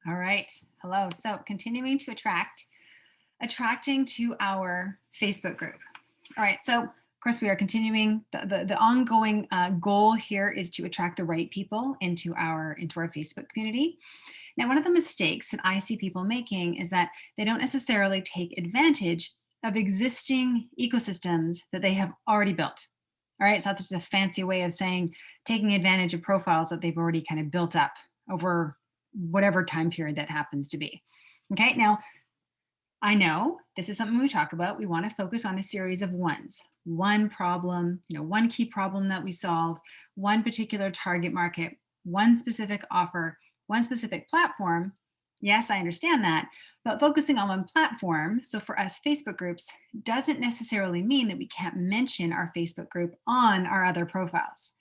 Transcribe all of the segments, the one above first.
All right. Hello. So continuing to attracting to our Facebook group. All right. So of course we are continuing. The ongoing goal here is to attract the right people into our Facebook community. Now, one of the mistakes that I see people making is that they don't necessarily take advantage of existing ecosystems that they have already built. All right. So that's just a fancy way of saying taking advantage of profiles that they've already kind of built up over whatever time period that happens to be. Okay. Now, I know this is something we talk about. We want to focus on a series of ones. One problem, one key problem that we solve, one particular target market, one specific offer, one specific platform. Yes, I understand that, but focusing on one platform, so for us Facebook groups, doesn't necessarily mean that we can't mention our Facebook group on our other profiles.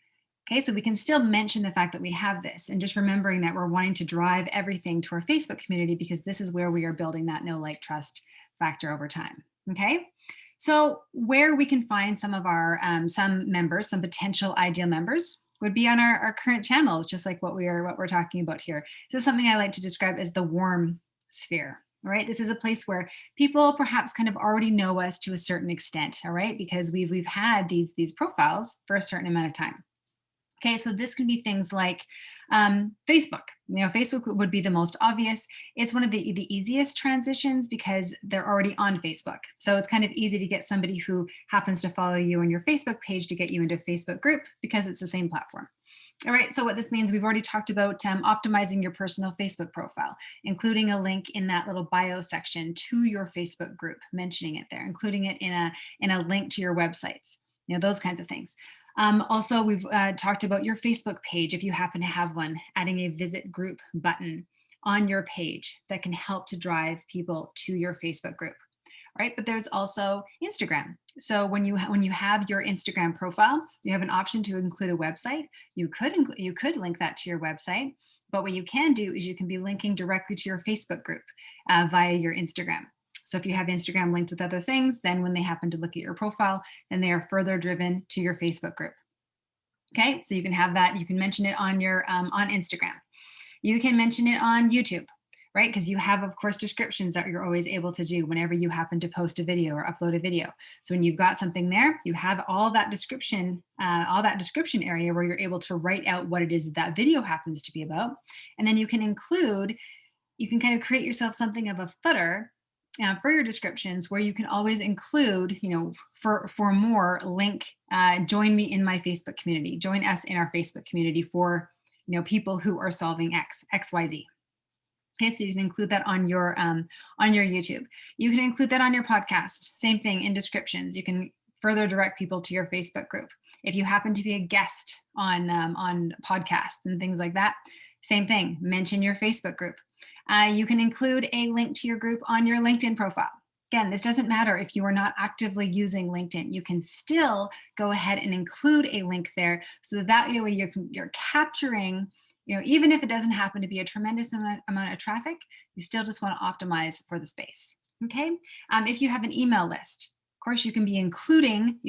Okay, so we can still mention the fact that we have this and just remembering that we're wanting to drive everything to our Facebook community because this is where we are building that know, like, trust factor over time. Okay, so where we can find some of our some members, some potential ideal members would be on our current channels, just like what we're talking about here. This is something I like to describe as the warm sphere. All right, this is a place where people perhaps kind of already know us to a certain extent. All right, because we've had these profiles for a certain amount of time. Okay, so this can be things like Facebook. Facebook would be the most obvious. It's one of the easiest transitions because they're already on Facebook. So it's kind of easy to get somebody who happens to follow you on your Facebook page to get you into a Facebook group because it's the same platform. All right, so what this means, we've already talked about optimizing your personal Facebook profile, including a link in that little bio section to your Facebook group, mentioning it there, including it in a link to your websites, those kinds of things. Also, we've talked about your Facebook page, if you happen to have one, adding a visit group button on your page that can help to drive people to your Facebook group. All right, but there's also Instagram. So when you have your Instagram profile, you have an option to include a website. You could link that to your website, but what you can do is you can be linking directly to your Facebook group via your Instagram. So if you have Instagram linked with other things, then when they happen to look at your profile, then they are further driven to your Facebook group. Okay, so you can have that. You can mention it on your on Instagram. You can mention it on YouTube, right? Because you have, of course, descriptions that you're always able to do whenever you happen to post a video or upload a video. So when you've got something there, you have all that description area where you're able to write out what it is that video happens to be about, and then you can kind of create yourself something of a footer for your descriptions where you can always include, for more link, join me in my Facebook community, join us in our Facebook community for, people who are solving XYZ. Okay, so you can include that on your YouTube. You can include that on your podcast. Same thing in descriptions. You can further direct people to your Facebook group. If you happen to be a guest on podcasts and things like that, same thing. Mention your Facebook group. You can include a link to your group on your LinkedIn profile. Again, this doesn't matter if you are not actively using LinkedIn. You can still go ahead and include a link there so that way you're capturing, even if it doesn't happen to be a tremendous amount of traffic, you still just want to optimize for the space. Okay. If you have an email list, of course, you can be including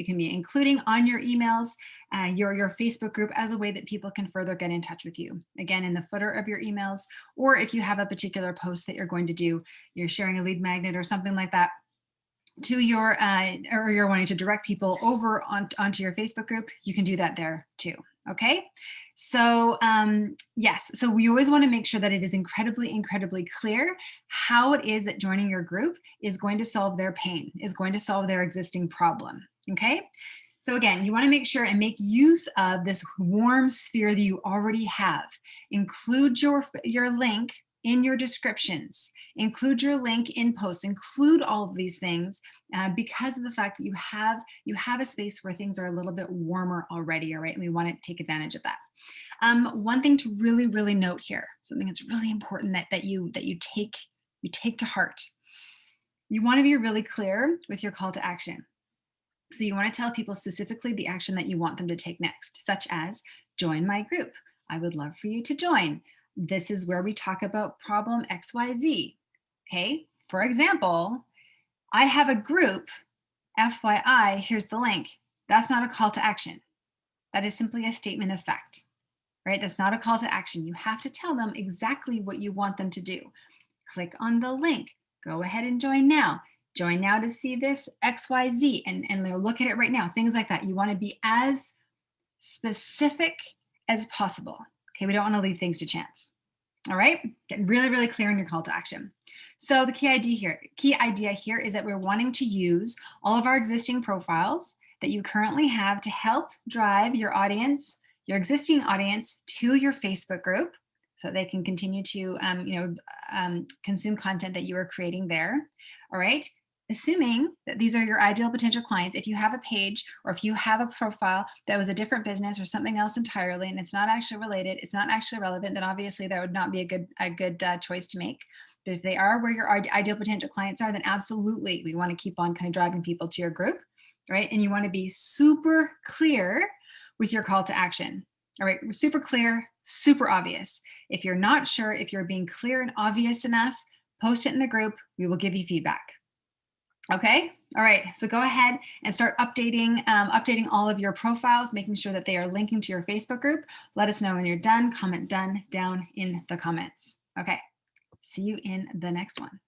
on your emails your Facebook group as a way that people can further get in touch with you. Again, in the footer of your emails, or if you have a particular post that you're going to do, you're sharing a lead magnet or something like that to your or you're wanting to direct people over onto your Facebook group, you can do that there too. Okay, so yes, so we always want to make sure that it is incredibly clear how it is that joining your group is going to solve their pain, is going to solve their existing problem. Okay, so again, you want to make sure and make use of this warm sphere that you already have. Include your link in your descriptions, include your link in posts, include all of these things because of the fact that you have a space where things are a little bit warmer already. All right, and we want to take advantage of that. One thing to really note here, something that's really important that you take to heart. You want to be really clear with your call to action. So you want to tell people specifically the action that you want them to take next, such as join my group. I would love for you to join. This is where we talk about problem XYZ. Okay, for example, I have a group, FYI, here's the link. That's not a call to action. That is simply a statement of fact. right? That's not a call to action. You have to tell them exactly what you want them to do. Click on the link. Go ahead and join now. Join now to see this XYZ and look at it right now. Things like that. You want to be as specific as possible. Okay, we don't want to leave things to chance. All right, get really, really clear on your call to action. So the key idea here is that we're wanting to use all of our existing profiles that you currently have to help drive your audience, your existing audience, to your Facebook group, so they can continue to consume content that you are creating there. All right. Assuming that these are your ideal potential clients, if you have a page or if you have a profile that was a different business or something else entirely, and it's not actually related, it's not actually relevant, then obviously that would not be a good choice to make. But if they are where your ideal potential clients are, then absolutely we want to keep on kind of driving people to your group, right? And you want to be super clear with your call to action. All right, super clear, super obvious. If you're not sure, if you're being clear and obvious enough, post it in the group. We will give you feedback. Okay, all right, so go ahead and start updating all of your profiles, making sure that they are linking to your Facebook group. Let us know when you're done. Comment done down in the comments. Okay, see you in the next one.